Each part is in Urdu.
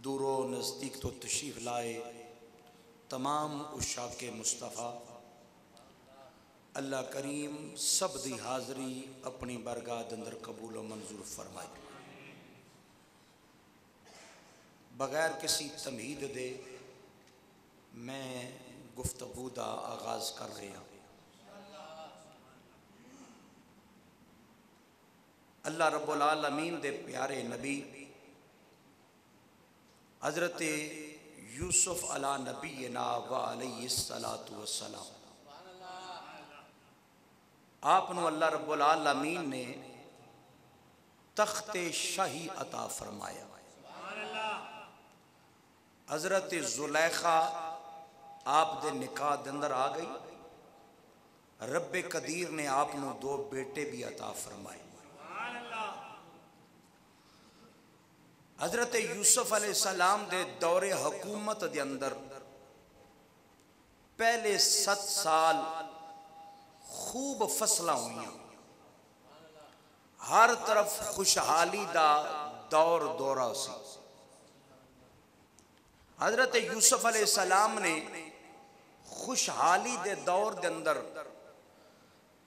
دور و نزدیک تو تشریف لائے تمام عشاق مصطفیٰ، اللہ کریم سب دی حاضری اپنی برگاہ اندر قبول و منظور فرمائے۔ بغیر کسی تمہید دے میں گفتگو دا آغاز کر رہا ہوں۔ اللہ رب العالمین دے پیارے نبی حضرت یوسف علی نبینا و علیہ السلام، آپ نو اللہ رب العالمین نے تخت شاہی عطا فرمایا۔ حضرت زلیخا آپ دے نکاح دے اندر آ گئی، رب قدیر نے آپ نو 2 بیٹے بھی عطا فرمائے۔ حضرت یوسف علیہ السلام دے دور حکومت دے اندر پہلے 7 سال خوب فصلہ ہوئیاں، ہر طرف خوشحالی دا دور دورہ سی۔ حضرت یوسف علیہ السلام نے خوشحالی دے دور دے اندر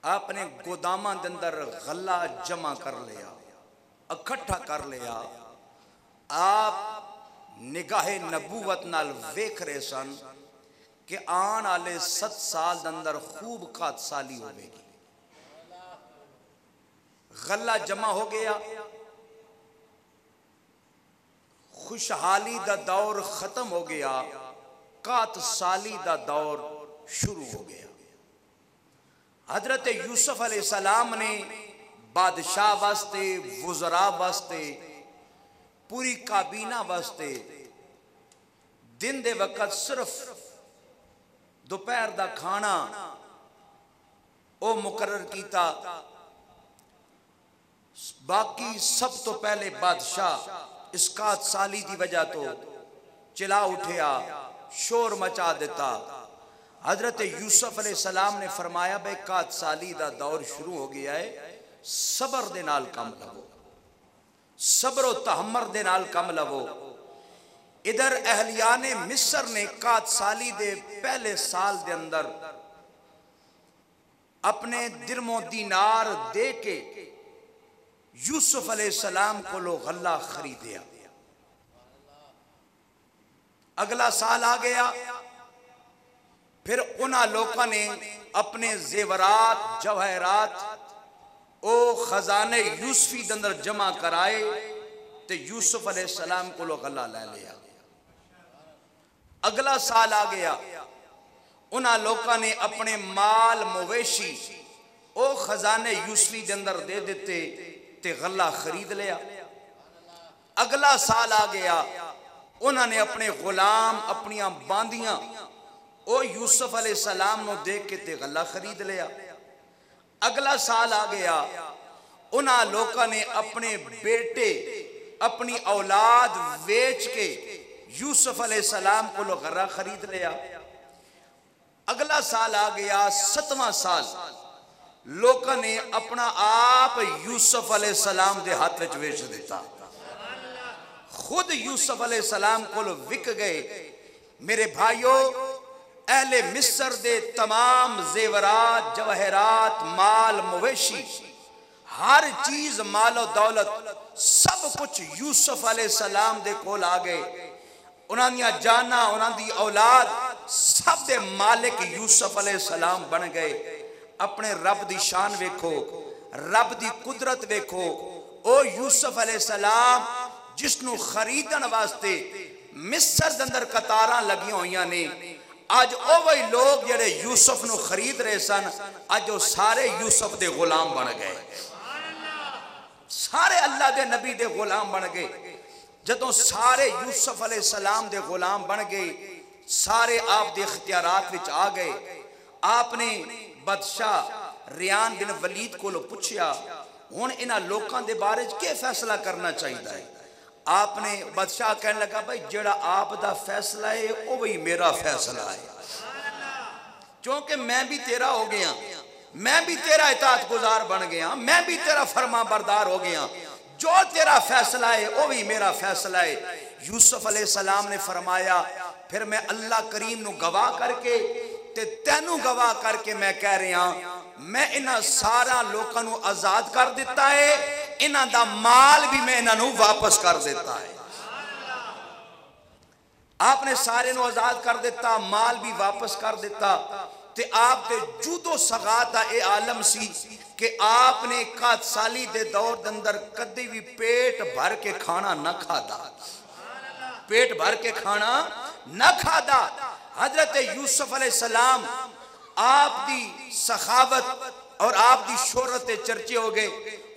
اپنے گوداماں دے اندر غلہ جمع کر لیا، اکٹھا کر لیا۔ آپ نگاہ نبوت نال ویکھ رہے سن کہ آن آلے 7 سال دے اندر خوب قات سالی ہوئے گی۔ غلہ جمع ہو گیا، خوشحالی دا دور ختم ہو گیا، قات سالی دا دور شروع ہو گیا۔ حضرت یوسف علیہ السلام نے بادشاہ واسطے، وزراء واسطے، پوری کابینہ واسطے دن دے وقت صرف دوپہر دا کھانا او مقرر کیتا۔ باقی سب تو پہلے بادشاہ اس قات سالی دی وجہ تو چلا اٹھیا، شور مچا دیتا۔ حضرت یوسف علیہ السلام نے فرمایا بے قات سالی دا دور شروع ہو گیا ہے، صبر دے نال کم لگو، صبر و تحمر دے نال کم لگو۔ ادھر اہلیان مصر نے قات سالی دے پہلے سال دے اندر اپنے درم و دینار دے کے یوسف علیہ السلام کو لو غلہ خریدیا۔ اگلا سال آ گیا، پھر انہاں لوگوں نے اپنے زیورات، جواہرات او خزانے یوسفی دندر جمع کرائے تے یوسف علیہ السلام کو لو غلہ لے لیا۔ اگلا سال آ گیا، انہاں لوگوں نے اپنے مال مویشی او خزانے یوسفی دندر دے دیتے تے غلہ خرید لیا۔ اگلا سال آ گیا، انہوں نے اپنے غلام، اپنی باندیاں او یوسف علیہ السلام نو دیکھ کے تے غلہ خرید لیا۔ اگلا سال آ گیا، انہاں لوگوں نے اپنے بیٹے، اپنی اولاد ویچ کے یوسف علیہ السلام کو لو غلہ خرید لیا۔ اگلا سال آ گیا، 7واں سال، لوگوں نے اپنا آپ یوسف علیہ السلام دے ہاتھ وچ ویچ دیتا، خود یوسف علیہ السلام کو لو وک گئے۔ میرے بھائیو، اہل مصر دے تمام زیورات، جواہرات، مال مویشی، ہر چیز، مال و دولت، سب کچھ یوسف علیہ السلام دے کول آ گئے۔ انہاں دیا جانا، انہاں دی اولاد، سب دے مالک یوسف علیہ السلام بن گئے۔ اپنے رب دی شان ویکھو، رب دی قدرت ویکھو۔ او یوسف علیہ السلام جس نو خریدن واسطے مصر دندر قطاراں لگیاں ہوئیاں نے، آج او وہی لوگ جڑے یوسف نو خرید رہے سن، آج وہ سارے یوسف دے غلام بن گئے، سارے اللہ دے نبی دے غلام بن گئے۔ جدوں سارے یوسف علیہ السلام دے غلام بن گئے، سارے آپ دے اختیارات وچ آ گئے۔ آپ نے بادشاہ ریان بن ولید کو لو پوچھیا، ہن انہاں لوکاں دے بارے کیا فیصلہ کرنا چاہیے ہے؟ آپ نے بادشاہ کہنے لگا بھائی جڑا آپ دا فیصلہ ہے وہ وہی میرا فیصلہ ہے، چونکہ میں بھی تیرا ہو گیا، میں بھی تیرا اطاعت گزار بن گیا، میں بھی تیرا فرما بردار ہو گیا۔ جو تیرا فیصلہ ہے وہ بھی میرا فیصلہ ہے۔ یوسف علیہ السلام نے فرمایا پھر میں اللہ کریم نو گواہ کر کے تے تینوں گواہ کر کے میں کہہ رہا میں انہاں سارا لوکاں نو آزاد کر دیتا ہے، انہاں دا مال بھی میں انہاں نو واپس کر دیتا ہے۔ آپ نے سارے نو آزاد کر دیتا، مال بھی واپس کر دیتا، تے آپ دے جودو سغاتا اے عالم سی کہ آپ نے 1 سالی دے دور دندر کدی بھی پیٹ بھر کے کھانا نہ کھادا، پیٹ بھر کے کھانا نہ کھادا۔ حضرت یوسف علیہ السلام آپ دی سخاوت اور آپ دی شہرت چرچے ہو گئے،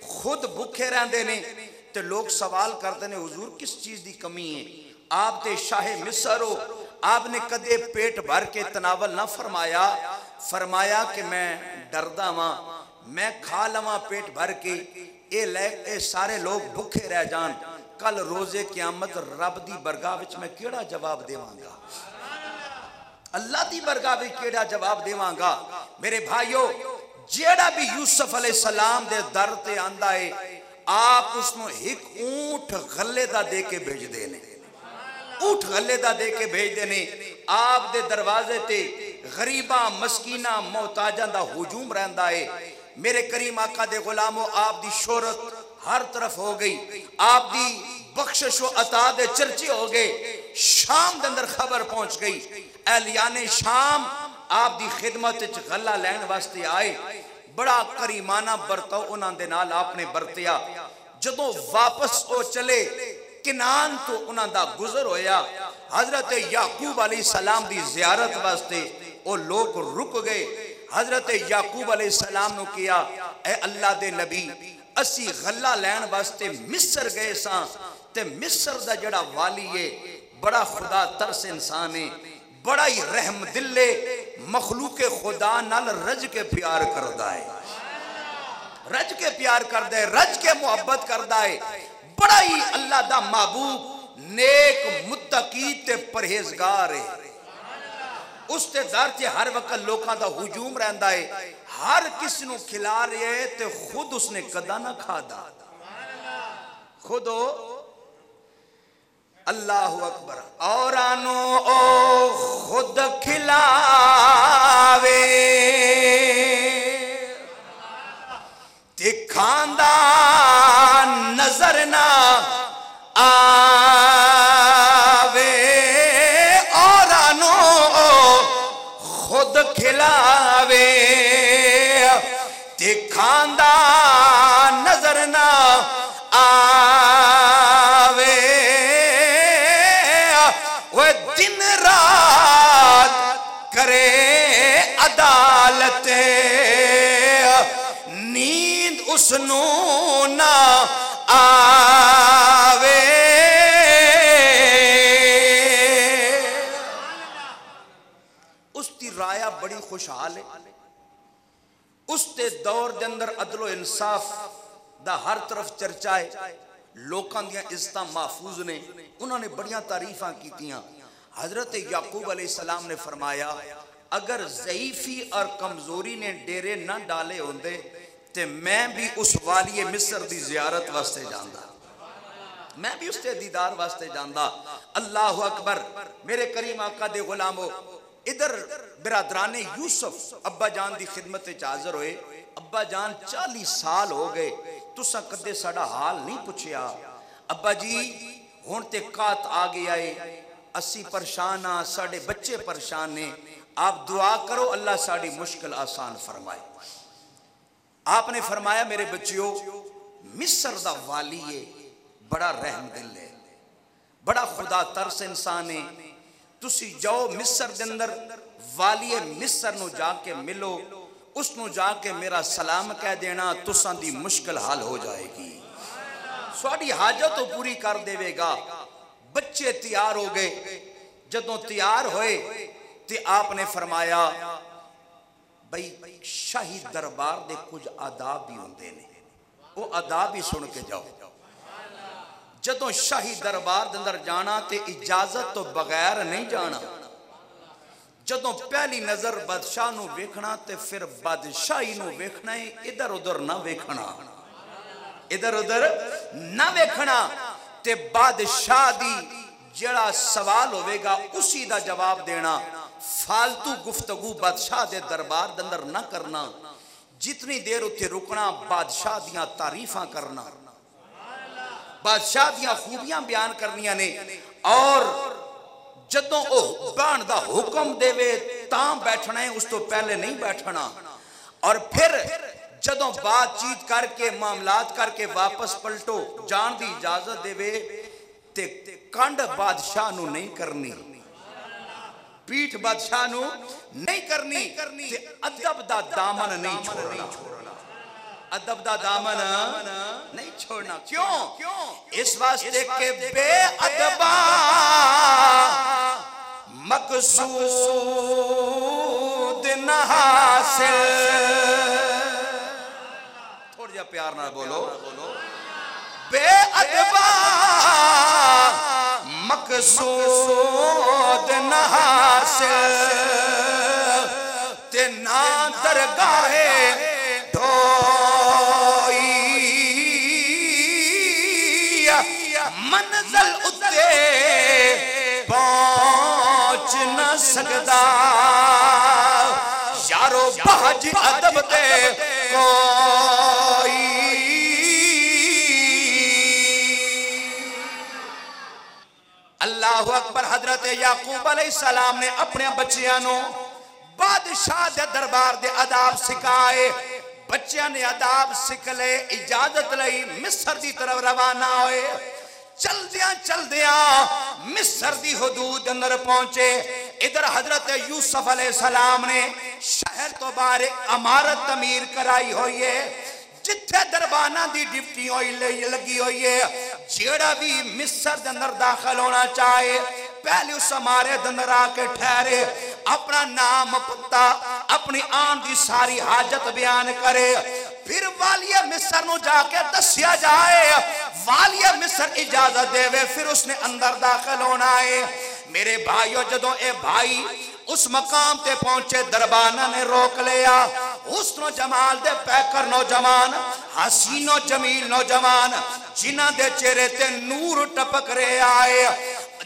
خود بھوکے رہندے نے تے لوگ سوال کرتے نے حضور کس چیز دی کمی ہے؟ آپ تے شاہ مصر ہو، آپ نے کدے پیٹ بھر کے تناول نہ فرمایا، فرمایا کہ میں ڈردا ماں میں کھا لواں پیٹ بھر کے اے سارے لوگ بھوکے رہ جان، کل روزے قیامت رب دی برگاہ وچ میں کیڑا جواب دیواں گا؟ اللہ دی برگاہ وچ کیڑا جواب دیواں گا؟ میرے بھائیو جیڑا بھی یوسف علیہ السلام دے در تے آندا ہے آپ اس نو ایک اونٹ غلے دا دے کے بھیج دینے، اونٹ غلے دا دے کے بھیج دینے۔ آپ دے دروازے تے غریباں مسکیناں محتاجاں دا ہجوم رہندا ہے۔ میرے کریم آقا دے غلاموں آپ دی شہرت ہر طرف ہو گئی، آپ دی بخشش و عطا دے چرچے ہو گئے۔ شام دے اندر خبر پہنچ گئی، اہلیان شام آپ دی خدمت وچ غلہ لین واسطے آئے، بڑا کریمانہ برتاؤ انہاں دے نال آپ نے برتیا۔ جدوں واپس او چلے کنان تو انہاں دا گزر ہویا، حضرت یعقوب علیہ السلام دی زیارت واسطے او لوگ رک گئے۔ حضرت یعقوب علیہ السلام نو کیا اے اللہ دے نبی اسی غلہ لین واسطے مصر گئے ساں تے مصر دا جڑا والی ہے بڑا خدا ترس انسان ہے، بڑا ہی رحم دل مخلوق خدا نال رج کے پیار کردہ ہے، رج کے پیار کردہ ہے، رج کے محبت کردہ ہے، بڑا ہی اللہ دا محبوب نیک متقی تے پرہیزگار ہے۔ اس تے دار تے ہر وقت لوکاں دا ہجوم رہندا ہے، ہر کس نو کھلا رہے ہے تے خود اس نے کدا نہ کھادا، خود اللہ اکبر اورانو او خود کھلاوے تے کھاندا نظر نہ آوے، اورانو او خود کھلاوے تے کھاندا نظر نہ آوے، وہ دن رات کرے عدالت نیند اس نو نہ آوے۔ اس دی رایا بڑی خوشحال ہے، اس تے دور دے اندر عدل و انصاف دا ہر طرف چرچا ہے، لوکاں دیاں عزتاں محفوظ نے، انہوں نے بڑیاں تعریفاں کیتیاں۔ حضرت یعقوب علیہ السلام نے فرمایا اگر ضعیفی اور کمزوری نے ڈیرے نہ ڈالے ہوندے تے میں بھی اس والی مصر دی زیارت واسطے جاندہ، میں بھی اس تے دیدار واسطے جاندہ۔ اللہ اکبر میرے کریم آقا دے غلامو، ادھر برادران یوسف ابا جان دی خدمت حاضر ہوئے، ابا جان 40 سال ہو گئے تساں کدے ساڑا حال نہیں پوچھیا، ابا جی ہون تے قات آ گیا ہے، اسی پریشان ہاں، ساڑے بچے پریشان ہیں، آپ دعا کرو اللہ ساڑی مشکل آسان فرمائے۔ آپ نے فرمایا میرے بچیوں مصر دا والی ہے بڑا رحم دل ہے، بڑا خدا ترس انسان ہے، تسی جاؤ مصر دے اندر والی مصر نو جا کے ملو، اس نو جا کے میرا سلام کہہ دینا، تساں دی مشکل حال ہو جائے گی، سواڈی حاجت تو پوری کر دے گا۔ بچے تیار ہو گئے، جدوں تیار ہوئے تے آپ نے فرمایا بھئی شاہی دربار دے کچھ آداب بھی ہوندے نے، وہ آداب بھی سن کے جاؤ۔ جدوں شاہی دربار دے اندر جانا تے اجازت تو بغیر نہیں جانا، جدوں پہلی نظر بادشاہ نو ویکھنا تے پھر بادشاہی نو ویکھنا ہے، ادھر ادھر نہ ویکھنا، ادھر ادھر نہ ویکھنا تے بادشاہ دی جڑا سوال ہوئے گا اسی دا جواب دینا فالتو گفتگو بادشاہ دے دربار دندر نہ کرنا جتنی دیر اتھے رکنا بادشاہ دیاں تعریفاں کرنا بادشاہ دیاں خوبیاں بیان کرنیاں نے اور جدوں او بان دا حکم دے وے تاں بیٹھنا ہے اس تو پہلے نہیں بیٹھنا اور پھر جدوں بات چیت کر کے معاملات کر کے واپس پلٹو جان دی اجازت دے وے تے کنڈ بادشاہ نو نہیں کرنی پیٹھ بادشاہ نو نہیں کرنی تے ادب دا دامن نہیں چھوڑنا ادب دا دامن نہیں چھوڑنا کیوں اس واسطے کہ بے ادبا مقصود نہ حاصل تھوڑا جا پیار نہ بولو بے ادبا مقصود نہ حاصل تے نہ درگاہ ڈھوئی منزل اتے پہنچ نہ سکدا یارو بہج ادب دے کوئی اللہ اکبر حضرت یعقوب علیہ السلام نے اپنے بچیاں نو بادشاہ دے دربار دے آداب سکھائے بچیاں نے آداب سکھ لے اجازت لئی مصر دی طرف روانہ ہوئے چل دیاں مصر دی حدود اندر پہنچے ادھر حضرت یوسف علیہ السلام نے شہر تو باہر عمارت تعمیر کرائی ہوئی ہے جتھے دربانہ دی ڈپٹی ہوئی لگی ہوئی ہے جیڑا بھی مصر دے اندر داخل ہونا چاہے پہلے اس ہمارے دندر آکے ٹھہرے اپنا نام پتہ اپنی آن دی ساری حاجت بیان کرے پھر والی مصر نو جا کے دسیا جائے والی مصر اجازت دے وے پھر اس نے اندر داخل ہونا ہے میرے بھائیو جدوں اے بھائی اس مقام تے پہنچے دربانہ نے روک لیا حسن و جمال دے پیکر نوجوان حسین و جمیل نوجوان جنہ دے چہرے تے نور ٹپک رہے آئے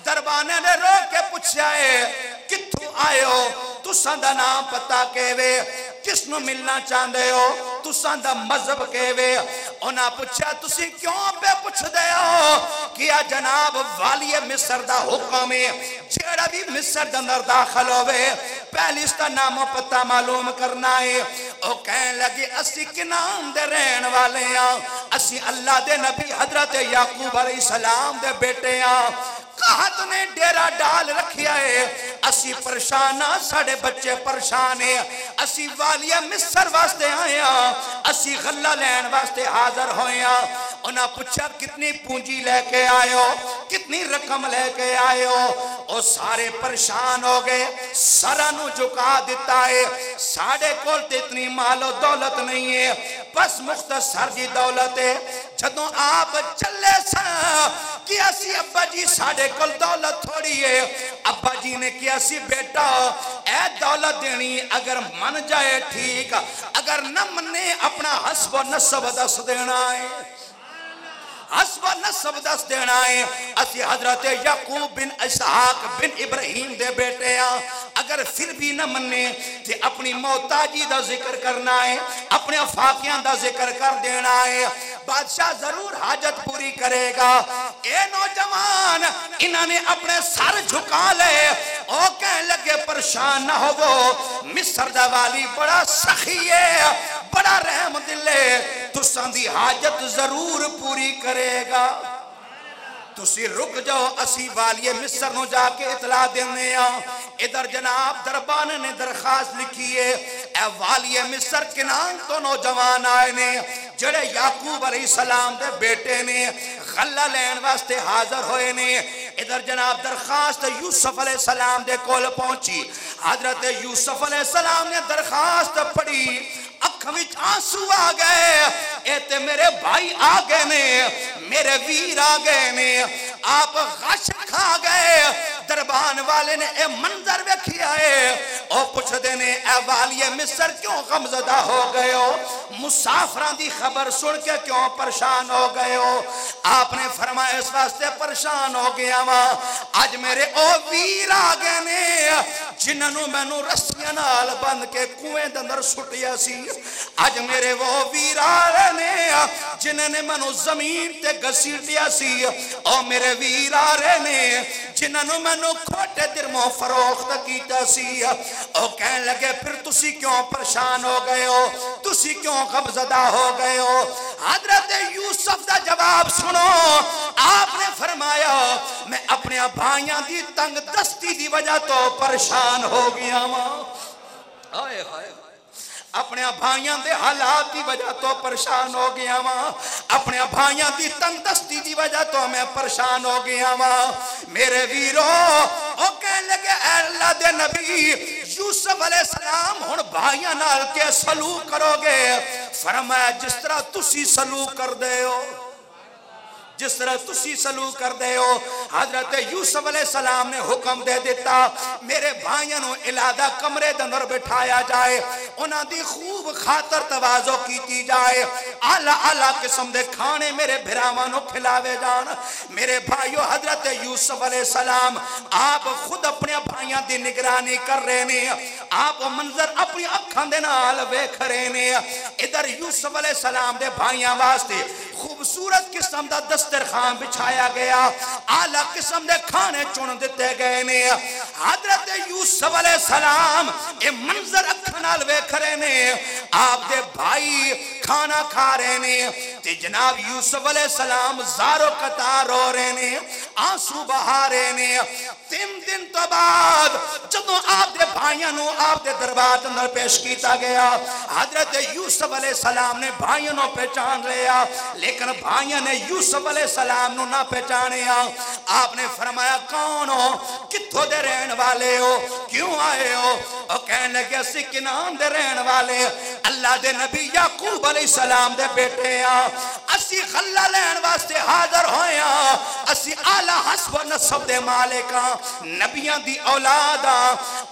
دربانے نے روک کے پوچھا ہے کتھوں آئے ہو تساں دا نام پتا کہوے کس نو ملنا چاندے ہو تساں دا مذہب کہوے انہاں پوچھا تسی کیوں پہ پوچھ دے ہو کیا جناب والی مصر دا حکم ہے جیڑا بھی مصر دا اندر داخل ہوئے پہلی اس دا نام و پتہ معلوم کرنا ہے او کہنے لگے اسی کنام دے رہن والے ہیں اسی اللہ دے نبی حضرت یعقوب علیہ السلام دے بیٹے ہیں کہت نے ڈیرہ ڈال رکھیا ہے اسی پریشانہ ساڑے بچے پریشان ہیں اسی والی مصر واسطے آئے ہیں اسی غلہ لین واسطے حاضر ہوئے ہیں انہاں پوچھا کتنی پونجی لے کے آئے ہو کتنی رقم لے کے آئے ہو او سارے پریشان ہو گئے سرانو جھکا دیتا ہے ساڑے کول تے اتنی مال و دولت نہیں ہے بس مختصر جی دولت ہے جدوں آپ چلے سا کیا سی ابا جی ساڑے کل دولت تھوڑی ہے ابا جی نے کیا سی بیٹا اے دولت دینی اگر من جائے ٹھیک اگر نہ منے اپنا حسب و نسب دس دینا ہے حسب نسب دس دینا ہے اسی حضرت یعقوب بن اسحاق بن ابراہیم دے بیٹے ہیں اگر پھر بھی نہ مننے کہ اپنی محتاجی دا ذکر کرنا ہے اپنے افاقیاں دا ذکر کر دینا ہے بادشاہ ضرور حاجت پوری کرے گا اے نوجوان انہوں نے اپنے سر جھکا لے او کہنے لگے پریشان نہ ہو وہ مصر دا والی بڑا سخی ہے بڑا رحم دل ہے تساں دی حاجت ضرور پوری کرے گا تسی رک جاؤ اسی والی مصر نو جا کے اطلاع دینے ہیں ادھر جناب دربان نے درخواست لکھی ہے اے والی مصر کنان تو نوجوان آئے نے جڑے یعقوب علیہ السلام دے بیٹے نے غلہ لین واسطے حاضر ہوئے نے ادھر جناب درخواست یوسف علیہ السلام دے کول پہنچی حضرت یوسف علیہ السلام نے درخواست پڑھی اکھوچ آنسو آ گئے اے تے میرے بھائی آ گئے نے میرے ویر آ گئے نے آپ غش کھا گئے دربان والے نے اے منظر ویکھیا ہے او پوچھدے نے اے والی مصر کیوں غمزدہ ہو گئے ہو؟ مسافران دی خبر سن کے کیوں پریشان ہو گئے ہو؟ آپ نے فرمایا اس واسطے پریشان ہو گیا ماں اج میرے او ویر آ گئے نے جنہوں میں نو رسیاں نال بند کے کنویں دے اندر سٹیا سی اج میرے وہ ویر آ گئے نے جنہوں نے میں نو زمین تے گھسیٹیا سی او میرے ویر آ رہے نے جنہوں میں نو کھوٹے درموں فروخت کیتا سی او کہنے لگے پھر تسی کیوں پریشان ہو گئے ہو تسی کیوں غمزدہ ہو گئے ہو؟ حضرت یوسف دا جواب سنو آپ نے فرمایا میں اپنے بھائیاں دی تنگ دستی دی وجہ تو پریشان ہو گیا ماں آئے ہائے اپنے بھائیاں دے حالات دی وجہ تو پریشان ہو گیا ماں اپنے بھائیاں دی تنگ دستی دی وجہ تو میں پریشان ہو گیا ماں میرے ویرو او کہنے لگے اے اللہ دے نبی یوسف علیہ السلام ہن بھائیاں نال کے سلوک کرو گے؟ فرمایا جس طرح تسی سلوک کر دے ہو جس طرح تسی سلوک کر دے ہو۔ حضرت یوسف علیہ السلام نے حکم دے دیتا میرے بھائیوں نو علادہ کمرے دے اندر بٹھایا جائے انہاں دی خوب خاطر تواضع کیتی جائے اعلیٰ اعلیٰ قسم دے کھانے میرے بھراواں نو کھلاوے جان۔ میرے بھائیو حضرت یوسف علیہ السلام آپ خود اپنے بھائیاں دی نگرانی کر رہے نے آپ منظر اپنی اکھاں دے نال ویکھ رہے نے ادھر یوسف علیہ السلام دے بھائیاں واسطے خوبصورت قسم دا دسترخوان بچھایا گیا اعلیٰ قسم دے کھانے چن دیتے گئے نے حضرت یوسف علیہ السلام اے منظر اکھاں نال ویکھ رہے نے آپ دے بھائی کھانا کھا رہے نے تے جناب یوسف علیہ السلام زارو قطار رو رہے نے آنسو بہا رہے نے 3 دن تو بعد جدوں آپ دے بھائیاں نو آپ دے دربار اندر پیش کیتا گیا حضرت یوسف علیہ السلام نے بھائیوں نو پہچان لیا لیکن بھائیوں نے یوسف علیہ السلام نو نہ پہچانیا آپ نے فرمایا کون ہو کتھوں دے رہن والے ہو کیوں آئے ہو اور کہنے لگے اسی کنان دے رہن والے اللہ دے نبی یعقوب علیہ السلام دے بیٹے ہیں اسی غلہ لین واسطے حاضر ہوئے ہیں اسی اعلیٰ حسب و نسب دے مالک نبیاں دی اولاد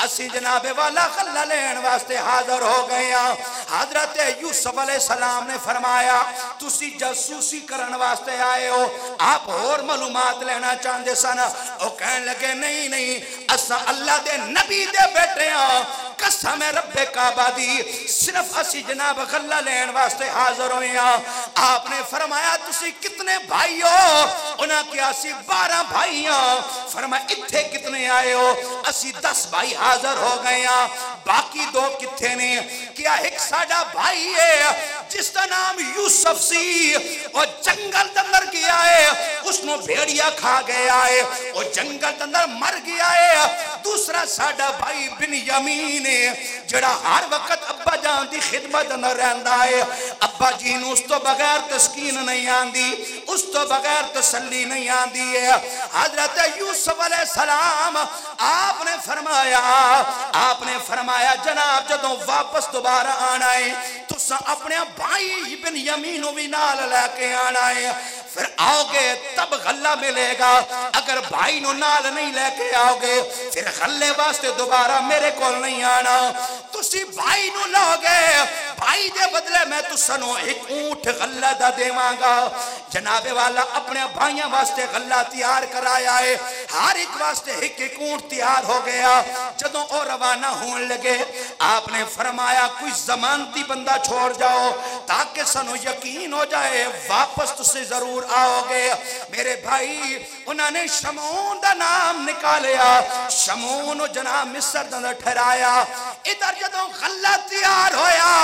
اسی جناب والا غلہ لین واسطے حاضر ہو گئے ہیں۔ حضرت یوسف علیہ السلام نے فرمایا تسی جاسوسی کرن واسطے آئے ہو آپ اور معلومات لینا چاہندے سن او کہنے لگے نہیں اسا اللہ دے نبی دے بیٹے ہیں قسم رب کعبہ دی صرف اسی جناب غلہ لین واسطے حاضر ہوئے ہیں۔ آپ نے فرمایا تسی کتنے بھائی ہو انہاں کیا اسی 12 بھائی ہیں فرمایا اتھے کتنے آئے ہو اسی 10 بھائی حاضر ہو گئے ہیں باقی 2 کتھے نے کیا ایک ساڑا بھائی ہے جس کا نام یوسف سی اور جنگل دندر گیا ہے اس نو بھیڑیا کھا گیا ہے اور جنگل دندر مر گیا ہے دوسرا ساڑا بھائی بن یمین جڑا ہر وقت ابا جان دی خدمت نہ رہندا ہے ابا جی نو اس تو بغیر تسکین نہیں آندی اس تو بغیر تسلی نہیں آندی ہے۔ حضرت یوسف علیہ السلام آپ نے فرمایا جناب جدوں واپس دوبارہ آنا ہے تو اپنے بھائی بن یمینو بھی نال لے کے آنا ہے پھر آؤ گے تب غلہ ملے گا اگر بھائی نو نال نہیں لے کے آؤ گے پھر غلے واسطے دوبارہ میرے کول نہیں آنا تسی بھائی نو لاؤ گے بھائی دے بدلے میں تسانو ایک اونٹ غلہ دا دیواں گا۔ جناب والا اپنے بھائیاں واسطے غلہ تیار کرایا ہے ہر ایک واسطے ایک اونٹ تیار ہو گیا جدوں اور روانہ ہون لگے آپ نے فرمایا کوئی ضمانتی بندہ چھوڑ جاؤ تاکہ سانو یقین ہو جائے واپس تسے ضرور آؤ گے۔ میرے بھائی انہوں نے شمعون دا نام نکالیا شمعون جناب مصر دا ٹھہرایا ادھر جدوں غلہ تیار ہویا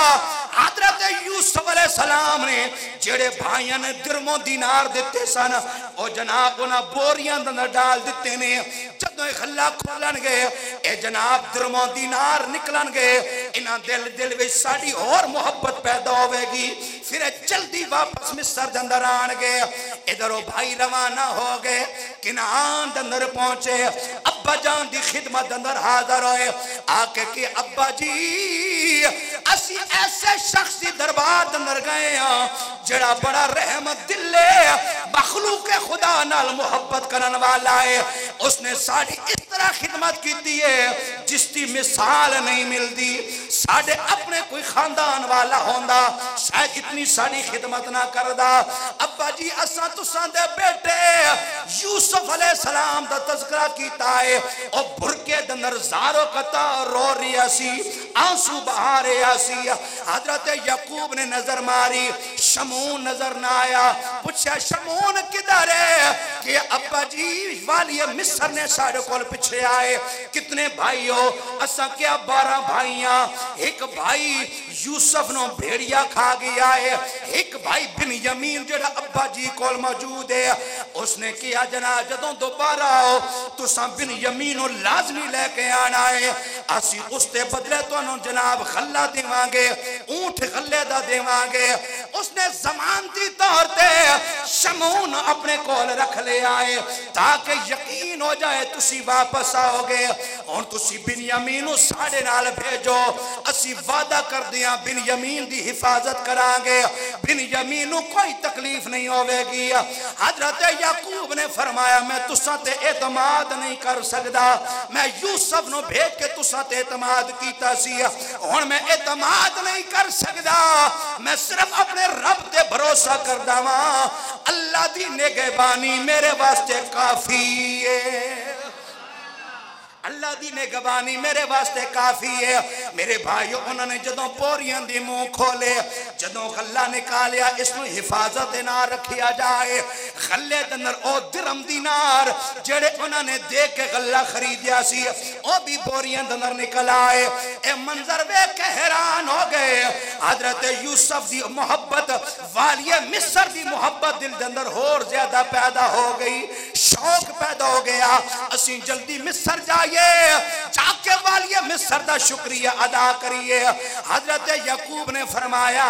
حضرت یوسف علیہ السلام نے جڑے بھائیاں نے درموں دینار دیتے سن او جناب انہاں بوریاں دا ڈال دیتے نے جدوں غلہ کھولن گے اے جناب درموں دینار نکلن گے انہاں دل وچ ساڈی اور محبت پیدا ہوے گی پھر جلدی واپس مصر دے اندر آن گے ادھر او بھائی روانہ ہو گئے کنعان دے اندر پہنچے ابا جان دی خدمت اندر حاضر ہوئے آکے کہ ابا جی اسی ایسے شخصی دربار اندر گئے ہیں جڑا بڑا رحمت دل ہے مخلوق خدا نال محبت کرن والا ہے اس نے ساڑی اس طرح خدمت کی ہے جس کی مثال نہیں ملتی. ساڑے اپنے کوئی خاندان والا ہوندہ شاید اتنی ساڑی خدمت نہ کردہ. ابا جی اساں تساں دے بیٹے یوسف علیہ السلام دا تذکرہ کیتا ہے اور بھرکے دندر زارو کتا رو رہا سی آنسو بہا رہا سی. حضرت یعقوب نے نظر ماری شمون نظر نہ آیا. پوچھا شمون کدھر ہے؟ کہ ابا جی والی مصر نے ساڑھے کول پچھے آئے. کتنے بھائی ہو؟ اساں کیا 12 بھائیاں. ایک بھائی یوسف نو بھیڑیا کھا گیا ہے. ایک بھائی بن یمین جڑا ابا جی کول موجود ہے. اس نے کیا جناب جدوں دوبارہ ہو تو ساں بن یمین لازمی لے کے آنا ہے. اسی اس تے بدلے تو انہوں جناب غلہ دیوانگے اونٹ غلے دا دیوانگے. اس نے زمانتی طور تے شمون اپنے کول رکھ لے آئے تاکہ یقین ہو جائے تسی واپس آؤ گے. اور تسی بن یمین ساڑے نال بھیجو اسی وعدہ کر دیا بن یمین دی حفاظت کرانگے. بن یمین کوئی تکلیف نہیں ہوئے گی. حضرت یعقوب نے فرمایا میں تساں تے اعتماد نہیں کر سکتا. میں یوسف نو بھیج کے تساں تے اعتماد کیتا سی اور میں اعتماد نہیں کر سکتا. میں صرف اپنے رب تے بھروسہ کردہ ماں. اللہ دی نگہبانی میرے واسطے کافی ہے. اللہ دی نگہبانی میرے واسطے کافی ہے. میرے بھائیو انہوں نے جدوں پوریاں دی منہ کھولے جدوں غلہ نکالیا اس میں حفاظت نہ رکھیا جائے. غلے دنر او درم دینار جڑے انہوں نے دیکھ کے غلہ خریدیا سی او بھی پوریاں دنر نکل آئے. اے منظر بے کہ حیران ہو گئے. حضرت یوسف دی محبت والی مصر دی محبت دل دندر اور زیادہ پیدا ہو گئی. شوق پیدا ہو گیا اسی جلدی مصر جائے چاکے والی مصر دا شکریہ ادا کریے. حضرت یعقوب نے فرمایا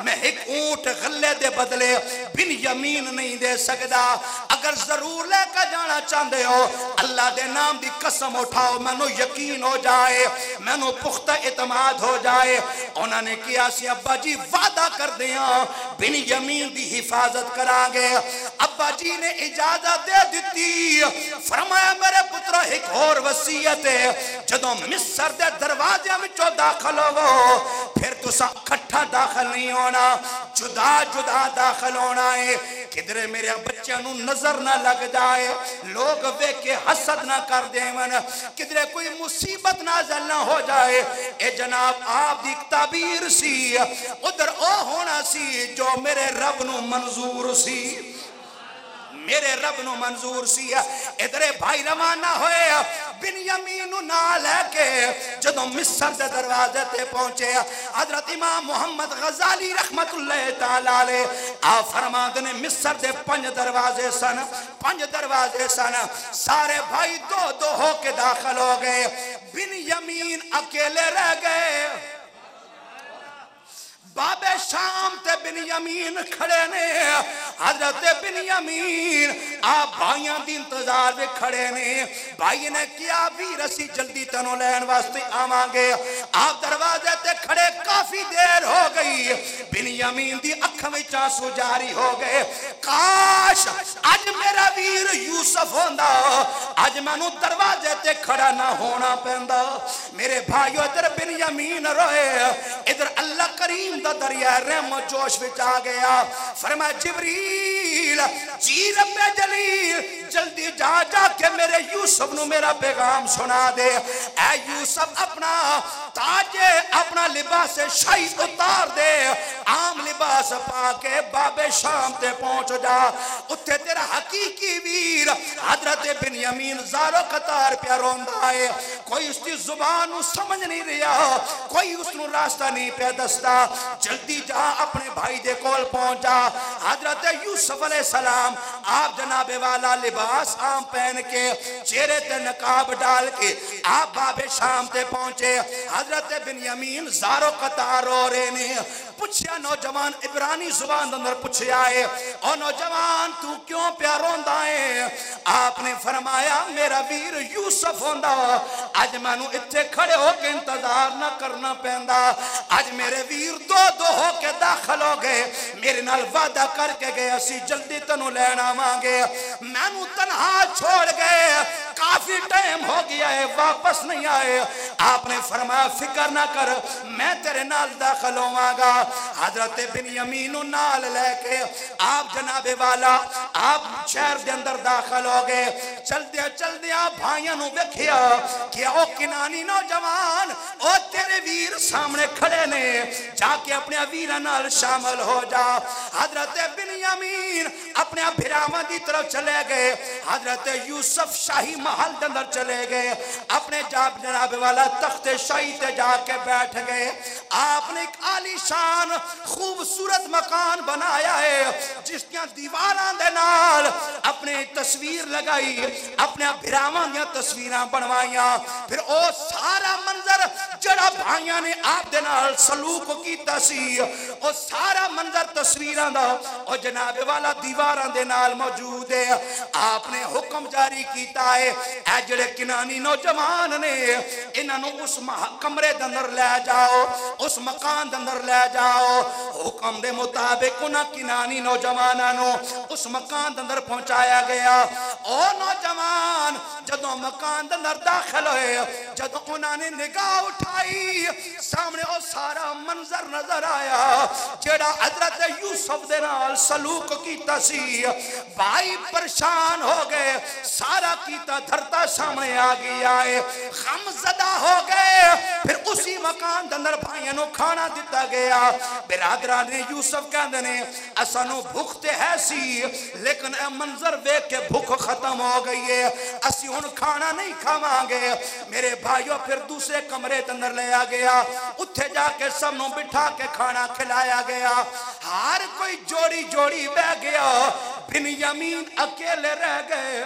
میں ایک اونٹ غلے دے بدلے بن یمین نہیں دے سکتا. اگر ضرور لے کر جانا چاہتے ہو اللہ دے نام دی قسم اٹھاؤ میں نو یقین ہو جائے میں نو پختہ اعتماد ہو جائے. انہوں نے کیا سی ابا جی وعدہ کر دیا بن یمین دی حفاظت کرانگے. ابا جی نے اجازت دے دیتی. فرمایا میرے پترہ ایک اور وصیت ہے جدوں مصر دے دروازے میں جو داخل ہو پھر تو سا کھٹا داخل نہیں ہونا جدا جدا داخل ہونا ہے. کدھرے میرے بچے نو نظر نہ لگ جائے لوگ وے کے حسد نہ کر دیں من کدھرے کوئی مصیبت نازل نہ ہو جائے. اے جناب آپ دی تعبیر سی ادھر او ہونا سی جو میرے رب نو منظور سی میرے رب نو منظور سی. ادھرے بھائی روانہ ہوئے بن یمین نہ لے کے جدوں مصر دے دروازے تے پہنچے. حضرت امام محمد غزالی رحمت اللہ تعالی علیہ آپ فرماتے نے مصر دے 5 دروازے سن سارے بھائی دو دو ہو کے داخل ہو گئے. بن یمین اکیلے رہ گئے. باب شام تے بن یمین کھڑے نے. حضرت بن یمین آپ بھائیاں دی انتظار میں کھڑے نے. بھائی نے کیا بھی رسی جلدی تنو لین واسطے آمانگے. آپ دروازے تے کھڑے کافی دیر ہو گئی. بن یمین دی اکھں وچ آنسو جاری ہو گئے. کاش اج میرا ویر یوسف ہوندا اج مینوں دروازے تے کھڑا نہ ہونا پیندا. میرے بھائیو ادھر بن یمین روئے ادھر اللہ کریم دا دریا رحم و جوش وچ آ گیا. فرمایا جبریل جی رب جلیل جلدی جا کے میرے یوسف نو میرا پیغام سنا دے. اے یوسف اپنا تاج اپنا لباس شاہی اتار دے عام لباس پا کے باب شام تے پہنچ جا. اتھے تیرا حقیقی ویر حضرت بن یمین زارو قطار پہ روندا ہے. کوئی اس کی زبان نو سمجھ نہیں رہا کوئی اس نو راستہ نہیں پہ دستا. جلدی جا اپنے بھائی دے کول پہنچ جا. حضرت یوسف علیہ السلام آپ جناب والا لباس عام پہن کے چہرے تے نقاب ڈال کے آپ باب شام تے پہنچے. حضرت بن یمین زارو قطار رو رہے نے. پوچھیا نوجوان عبرانی زبان اندر پوچھیا ہے او نوجوان تو کیوں پیا روندا ہے؟ آپ نے فرمایا میرا ویر یوسف ہوندا اج مینوں اتھے کھڑے ہو کے انتظار نہ کرنا پیندا اج میرے ویر دو دو ہو کے داخل ہو گئے میرے نال وعدہ کر کے گئے اسی جلدی تنوں لین آواںگے مینوں تنہا چھوڑ گئے کافی ٹائم ہو گیا ہے واپس نہیں آئے آپ نے فرمایا فکر نہ کر میں تیرے نال داخل ہوں گا حضرت بنیامین نال لے کے آپ جناب والا آپ شہر دے اندر داخل ہو گئے چل دیا بھائیاں نو ویکھیا کہ او کنانی نوجوان او تیرے ویر سامنے کھڑے نے جا کے اپنے ویراں نال شامل ہو جا حضرت بنیامین اپنے بھراواں دی طرف چلے گئے حضرت یوسف شاہی محل دے اندر چلے گئے اپنے جناب والا تخت شاہی تے جا کے بیٹھ گئے آپ نے ایک عالی شان خوبصورت مکان بنایا ہے جس کی دیواراں دے نال اپنے تصویر لگائی اپنے بھراواں دی تصویراں بنوائیاں پھر او سارا منظر جڑا بھائیاں نے آپ دے نال سلوک کیتا سی او سارا منظر تصویراں دا او جناب والا دیواراں دے نال موجود ہے آپ نے حکم جاری کیتا ہے اے جڑے کنانی نوجوان نے انہاں نو اس کمرے دے اندر لے جاؤ اس مکان دے اندر لے جاؤ حکم دے مطابق انہاں کنانی نوجواناں نو اس مکان دے اندر پہنچایا گیا او نوجوان جدوں مکان دے اندر داخل ہوئے جدوں انہاں نے نگاہ اٹھائی سامنے او سارا منظر نظر آیا جڑا حضرت یوسف دے نال سلوک کیتا سی بھائی پریشان ہو گئے سارا کیتا دھرتا سامنے آ گیا ہے غم زدہ ہو گئے پھر اسی مکان اندر بھائیوں نو کھانا دیتا گیا برادران یوسف کہندے نے اسانو بھوک تے ہے سی لیکن اے منظر دیکھ کے بھوک ختم ہو گئی ہے اسی ہن کھانا نہیں کھاواں گے میرے بھائیوں پھر دوسرے کمرے اندر لے آ گیا اتھے جا کے سب نو بٹھا کے کھانا کھلایا گیا ہر کوئی جوڑی جوڑی بہ گیا بنیامین اکیلے رہ گئے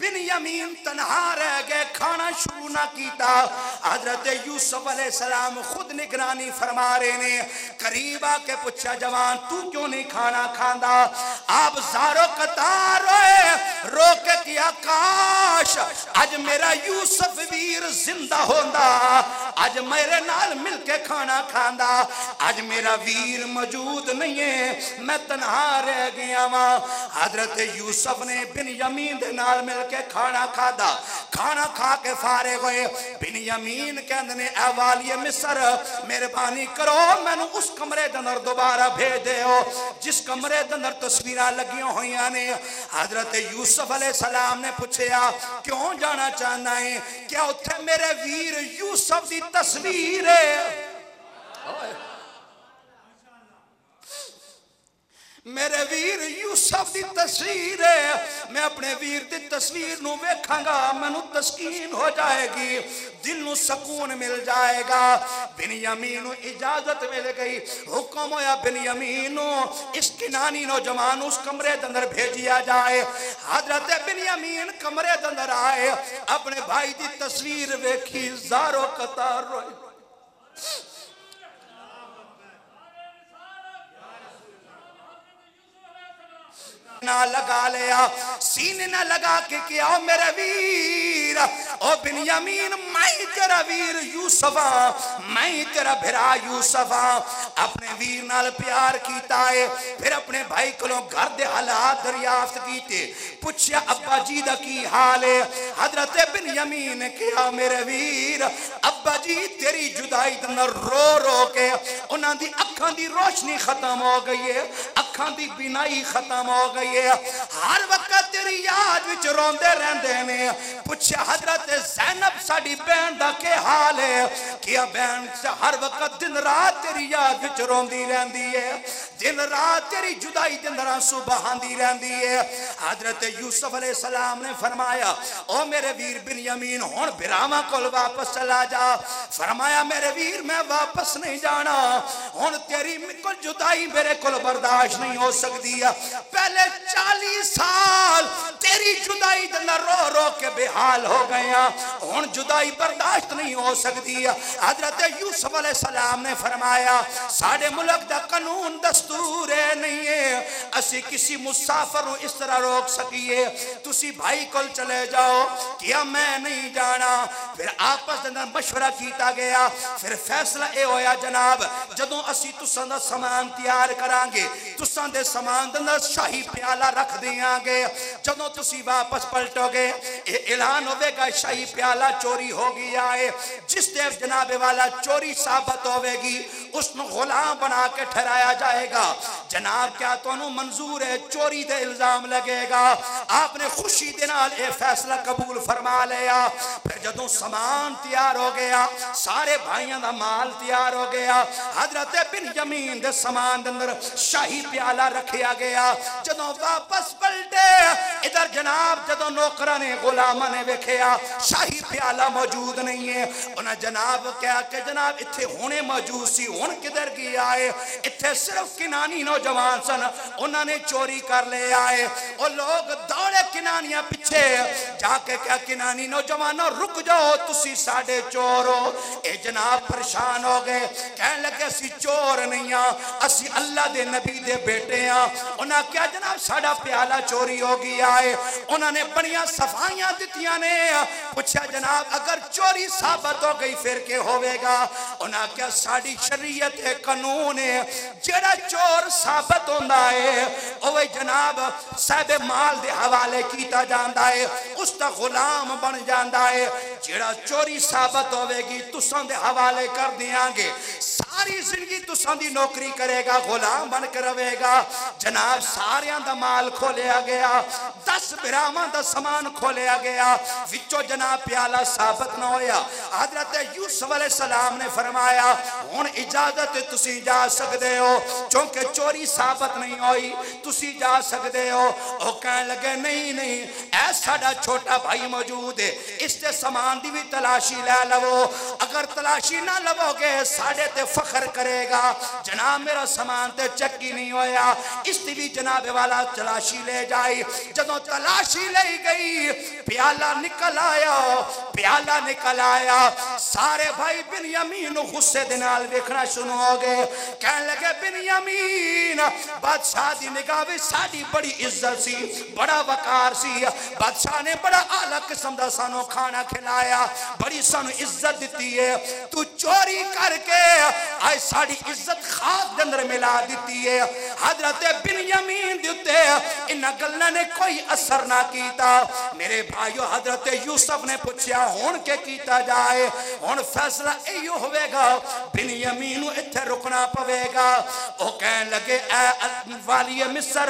بنیامین تنہا رہ گئے کھانا شروع نہ کیتا حضرت یوسف علیہ السلام خود نگرانی فرما رہے نے قریب آ کے پوچھا جوان تو کیوں نہیں کھانا کھاندا آپ زارو قطار روئے رو کے کیا کاش آج میرا یوسف ویر زندہ ہوندا آج میرے نال مل کے کھانا کھاندا آج میرا ویر موجود نہیں ہے میں تنہا رہ گیا ماں حضرت یوسف نے بنیامین دے نال مل کے کھانا کھادا کھانا کھا کے فارغ ہوئے بنیامین کہندے نے اے والی مصر مہربانی کرو میں نے اس کمرے دے اندر دوبارہ بھیج دے ہو جس کمرے دے اندر تصویراں لگیاں ہویاں نے حضرت یوسف علیہ السلام نے پوچھیا کیوں جانا چاہنا ہے کیا اتھے میرے ویر یوسف دی تصویر ہے میرے ویر یوسف دی تصویر ہے میں اپنے ویر دی تصویر نو ویکھاں گا مینوں تسکین ہو جائے گی دل نو سکون مل جائے گا بنیامین نو اجازت مل گئی حکم ہویا بنیامین نو اس کنانی نوجوان اس کمرے دے اندر بھیجیا جائے حضرت بنیامین کمرے دے اندر آئے اپنے بھائی دی تصویر ویکھی زارو قطار روئے نہ لگا لیا سینے نہ لگا کے کیا میرے ویر او بنیامین میں تیرا ویر یوسفا میں تیرا بھرا یوسفا اپنے ویر نال پیار کیتا ہے پھر اپنے بھائی کو گھر دے حالات دریافت کیتے پوچھیا ابا جی دا کی حال ہے حضرت بنیامین نے کیا میرے ویر ابا جی تیری جدائی دن رو رو کے انہاں دی اکھاں دی روشنی ختم ہو گئی ہے اکھاں دی بینائی ختم ہو گئی ہر وقت تیری یاد وچ روندے رہندے نے پوچھا حضرت زینب ساڈی بہن دا کے حال ہے کیا بہن ہر وقت دن رات تیری یاد وچ روندی رہندی ہے دن رات تیری جدائی دن رات سبحان دی رہندی ہے۔ حضرت یوسف علیہ السلام نے فرمایا او میرے ویر بنیامین ہون براما کول واپس چلا جا۔ فرمایا میرے ویر میں واپس نہیں جانا، ہون تیری کل جدائی میرے کل برداشت نہیں ہو سکتی ہے۔ پہلے 40 سال تیری جدائی دن رو رو کے بے حال ہو گیا، ہون جدائی برداشت نہیں ہو سکتی ہے۔ حضرت یوسف علیہ السلام نے فرمایا ساڑھے ملک دا قانون دستور نہیں ہے اسی کسی مسافر ہوں اس طرح روک سکیے، تسی بھائی کل چلے جاؤ، کیا میں نہیں جانا۔ پھر آپس اندر مشورہ کیتا گیا، پھر فیصلہ اے ہویا جناب جدوں اسی تساں دا سامان تیار کرانگے، تساں دے سامان اندر شاہی پیالہ رکھ دیاں گے، جدوں تسی واپس پلٹو گے اعلان ہوئے گا شاہی پیالہ چوری ہو گیا ہے، جس دے جناب والا چوری ثابت ہوئے گی اس نے غلام بنا کے ٹھہرایا جائے گا۔ جناب کیا تو انہوں منظور ہے؟ چوری دے الزام لگے گا۔ آپ نے خوشی دنال اے فیصلہ قبول فرما لیا۔ پھر جدوں سامان تیار ہو گیا، سارے بھائیاں دا مال تیار ہو گیا، حضرت بنیامین دے سامان دے اندر شاہی پیالہ رکھیا گیا۔ جدوں واپس پلٹے ادھر جناب جدوں نوکرہ نے غلامہ نے وکھیا شاہی پیالہ موجود نہیں ہے، انہاں جناب کیا کہ جناب اتھے ہونے موجود سی، ہون کدھر گیا ہے؟ اتھے صرف کنانی نوجوان سن، انہاں نے چوری کر لے آئے، اور لوگ دوڑے کنانیاں پچھے جا کے کیا کنانی نوجوانوں رک جاؤ تسی ساڑھے چور ہو۔ اے جناب پریشان ہو گئے، کہنے لگے اسی چور نہیں ہاں، اسی اللہ دے نبی دے بیٹے ہاں۔ انہاں کیا جناب ساڑھا پیالہ چوری ہو گیا ہے، انہاں نے بڑیاں صفائیاں دتیاں نے پوچھا جناب اگر چوری ثابت ہو گئی پھر کے ہوئے گا؟ انہاں کیا ساڑھی شریعت قانون ہے جڑا چور ثابت ہوندہ ہے اوہ جناب صاحب مال دے حوالے کیتا جاندہ ہے، اس تا غلام بن جاندہ ہے، جڑا چوری ثابت ہوئے گی تساں دے حوالے کر دیاں گے، ساری زندگی تساں دی نوکری کرے گا، غلام بن کر روے گا۔ جناب ساریاں دا مال کھولیا گیا، 10 برامہ دا سامان کھولیا گیا، وچو جناب پیالہ ثابت نہ ہویا۔ حضرت یوسف علیہ السلام نے فرمایا ہون اجازت تسی جا سکتے ہو، چونکہ چوری ثابت نہیں ہوئی تسی جا سکتے ہو۔ وہ کہنے لگے نہیں نہیں اے ساڑا چھوٹا بھائی موجود ہے، اس تے سامان دی بھی تلاشی لے لو، اگر تلاشی نہ لو گے ساڑے تے فخر کرے گا جناب میرا سامان تے چکی نہیں ہویا، اس تے بھی جناب والا تلاشی لے جائی۔ جدوں تلاشی لے گئی پیالہ نکل آیا، پیالہ نکل آیا، سارے بھائی بنیامین غصے دنال دیکھنا شروع ہو گئے، کہنے لگے بنیامین بادشاہ دی نگاہ بھی ساڑی بڑی عزت سی، بڑا وقار سی، بادشاہ نے بڑا اعلیٰ قسم دا سانو کھانا کھلایا، بڑی سانو عزت دیتی ہے، تو چوری کر کے آئے ساڑی عزت خاک دندر ملا دیتی ہے۔ حضرت بنیامین دیتے انہا گلہ نے کوئی اثر نہ کیتا۔ میرے بھائیو حضرت یوسف نے پوچھا ہون کے کیتا جائے، ہون فیصلہ ایو ہوئے گا بنیامین اتھے رکنا پوے گا۔ وہ کہنے لگے اے والی مصر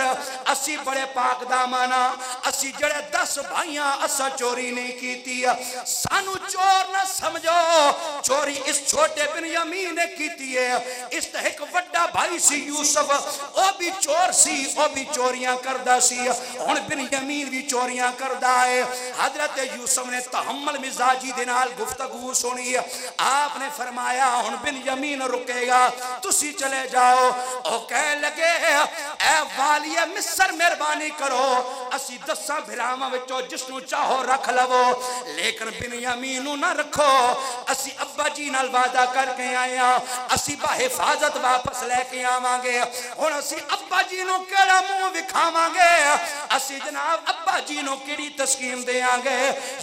اسی بڑے پاک دامانا، اسی جڑے 10 بھائیاں اسا چوری نہیں کیتی، سانو چور نہ سمجھو، چوری اس چھوٹے بنیامین نے کیتی ہے، اس تے ایک وڈا بھائی سی یوسف او بھی چور سی، او بھی چوریاں کردہ سی، ہن بنیامین بھی چوریاں کردہ ہے۔ حضرت یوسف نے تحمل مزاجی دنال گفتگو سنی، آپ نے فرمایا ہن بنیامین رکے گا تسی چلے جاؤ۔ او کہنے لگے اے والی مصر مہربانی کرو اسی 10 بھراواں وچوں جس نو چاہو رکھ لو، لیکن بنیامین نہ رکھو، اسی ابا جی نال وعدہ کر کے آئے ہاں اسی با حفاظت واپس لے کے آواں گے، ہن اسی ابا جی نو کیڑا منہ وکھاواں گے، اسی جناب ابا جی نو کیڑی تسکین دیاں گے؟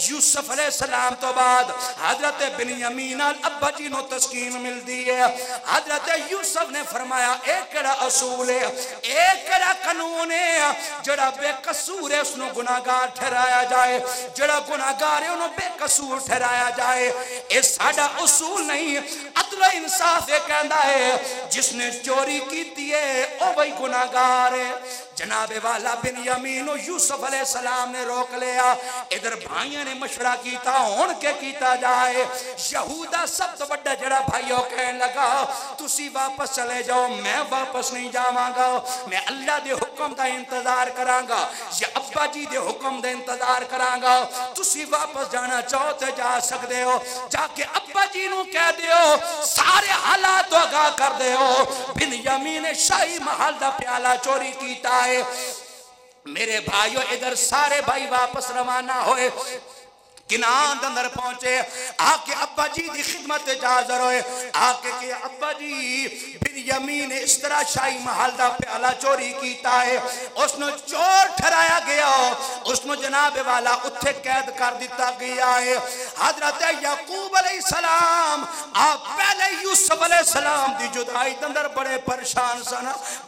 یوسف علیہ السلام تو بعد حضرت بنیامین ابا جی نو تسکین مل دی ہے۔ حضرت یوسف نے فرمایا ایک کڑا اصول ہے، ایک کڑا قانون ہے، جڑا بے قصور ہے اس نو گناہگار ٹھہرایا جائے، جڑا گناہگار ہے انہوں بے قصور ٹھہرایا جائے۔ اس ساڑا اصول نہیں، عدل و انصاف یہ کہندا ہے جس نے چوری کیتی ہے او وہی گناہگار ہے، جناب والا بنیامین یوسف علیہ السلام نے روک لیا ادھر بھائیوں نے مشورہ کیتا ہون کے کیتا جائے یہودا سب تو بڑا جڑا بھائیوں کہنے لگا تسی واپس چلے جاؤ میں واپس نہیں جاواں گا میں اللہ دے حکم دا انتظار کراں گا یا ابا جی دے حکم دا انتظار کراں گا تسی واپس جانا چاہو تے جا سکدے ہو جا کے ابا جی نو کہہ دیو سارے حالات آگاہ کر دیو بنیامین نے شاہی محل دا پیالہ چوری کیتا ہے میرے بھائیو ادھر سارے بھائی واپس روانہ ہوئے کنان اندر پہنچے آکے ابا جی دی خدمت جازر ہوئے آکے کہ ابا جی بنیامین اس طرح شاہی محل دا پیالہ چوری کیتا ہے اس نے چور ٹھرایا گیا اس نے جناب والا اتھے قید کر دیتا گیا ہے حضرت یعقوب علیہ السلام آپ پہلے یوسف علیہ السلام دی جدائی اندر بڑے پریشان سن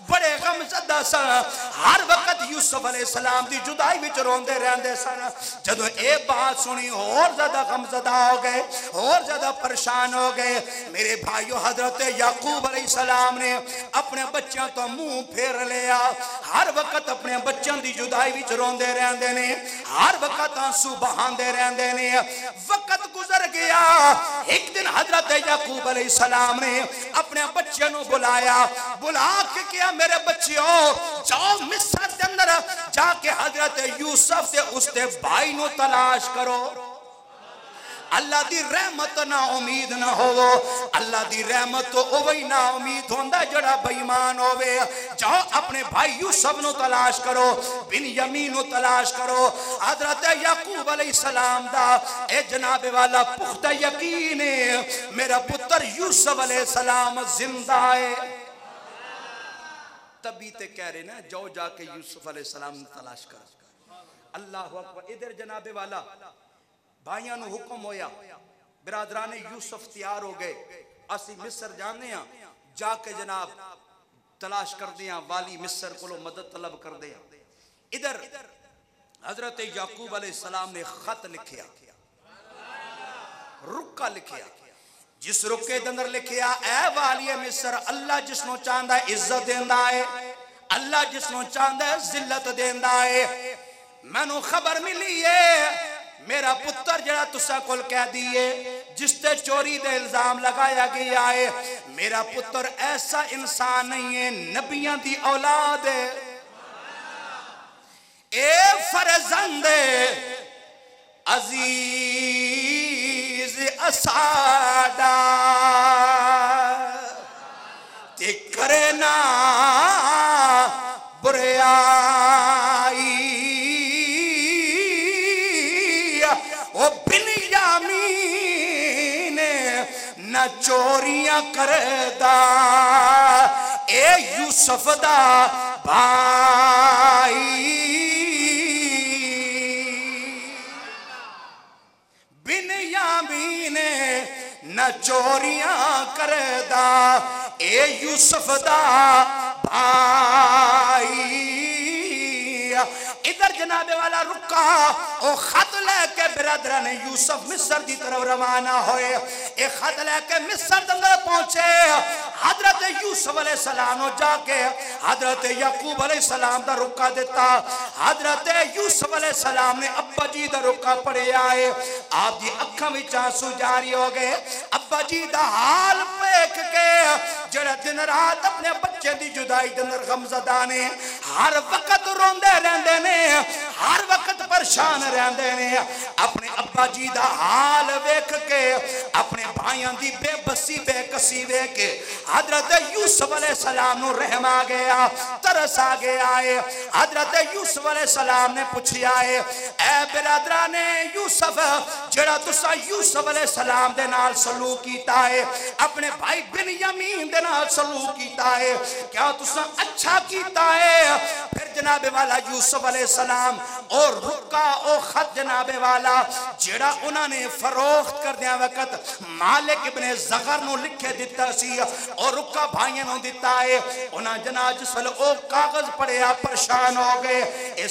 بڑے غم زدہ سن ہر وقت یوسف علیہ السلام دی جدائی وچ روندے رہندے سن جدو اے بات سنی اور زیادہ غمزدہ ہو گئے اور زیادہ پریشان ہو گئے میرے بھائیو حضرت یعقوب علیہ السلام نے اپنے بچوں تو منہ پھیر لیا ہر وقت اپنے بچوں دی جدائی وچ روندے رہندے نے ہر وقت آنسو بہاندے رہندے نے وقت گزر گیا ایک دن حضرت یعقوب علیہ السلام نے اپنے بچوں نو بلایا بلا کے کیا میرے بچیوں جاؤ مصر کے اندر جا کے حضرت یوسف سے اس دے بھائی نو تلاش کرو اللہ دی رحمت نہ امید نہ ہو اللہ دی رحمت تو اوہی نہ امید ہوندہ جڑا بیمان ہوئے جاؤ اپنے بھائی یوسف نو تلاش کرو بنیامین نو تلاش کرو حضرت یعقوب علیہ السلام دا اے جناب والا پختہ یقین ہے میرا پتر یوسف علیہ السلام زندہ ہے تبھی تے کہہ رہے نا جاؤ جا کے یوسف علیہ السلام تلاش کرو اللہ اکبر ادھر جناب والا بھائیاں نو حکم ہویا برادران یوسف تیار ہو گئے اسی مصر جانے ہیں جا کے جناب تلاش کر دیا والی مصر کو مدد طلب کر دیا ادھر حضرت یعقوب علیہ السلام نے خط لکھیا رکا لکھیا جس رکے دندر لکھیا اے والی مصر اللہ جس نو چاندہ عزت دیندہ ہے اللہ جس نو چاندہ ذلت دیندہ ہے میں نو خبر ملی ہے میرا پتر جڑا تسا کل کہہ دیئے جس تے چوری دے الزام لگایا گیا ہے میرا پتر ایسا انسان نہیں ہے نبیاں دی اولاد ہے اے فرزند عزیز اسادہ تے کرے نا بریائی او بنیامین نہ چوریاں کردہ اے یوسف دا بھائی بنیامین نہ چوریاں کردہ اے یوسف دا بھائی ادھر جناب والا رکا او خط لے کے برادران یوسف مصر دی طرف روانہ ہوئے ایک خط لے کے مصر دندر پہنچے حضرت یوسف علیہ السلام جا کے حضرت یعقوب علیہ السلام دا رکا دیتا حضرت یوسف علیہ السلام نے ابا جی دا رکا پڑے آئے آپ دی اکھاں وچ آنسو جاری ہو گئے ابا جی دا حال پیک کے جڑا دن رات اپنے بچے دی جدائی دندر غمزدہ نے ہر وقت روندے رہندے نے ہر وقت پریشان رہندے نے اپنے ابا جی دا حال ویکھ کے اپنے بھائیاں دی بے بسی بے کسی ویکھ کے حضرت یوسف علیہ السلام نو رحم آ گیا ترس آ گیا ہے حضرت یوسف علیہ السلام نے پوچھیا ہے اے برادران یوسف جڑا تسا یوسف علیہ السلام دے نال سلوک کیتا ہے اپنے بھائی بنیامین دے نال سلوک کیتا ہے کیا تسا اچھا کیتا ہے پھر جناب والا یوسف علیہ السلام اور رکا او خط جناب والا جڑا انہوں نے فروخت کر دیا وقت مالک ابن زغر نو لکھے دیتا سی اور رکا بھائیوں نو دیتا ہے انہاں جناب جس والے او کاغذ پڑھیا پریشان ہو گئے اے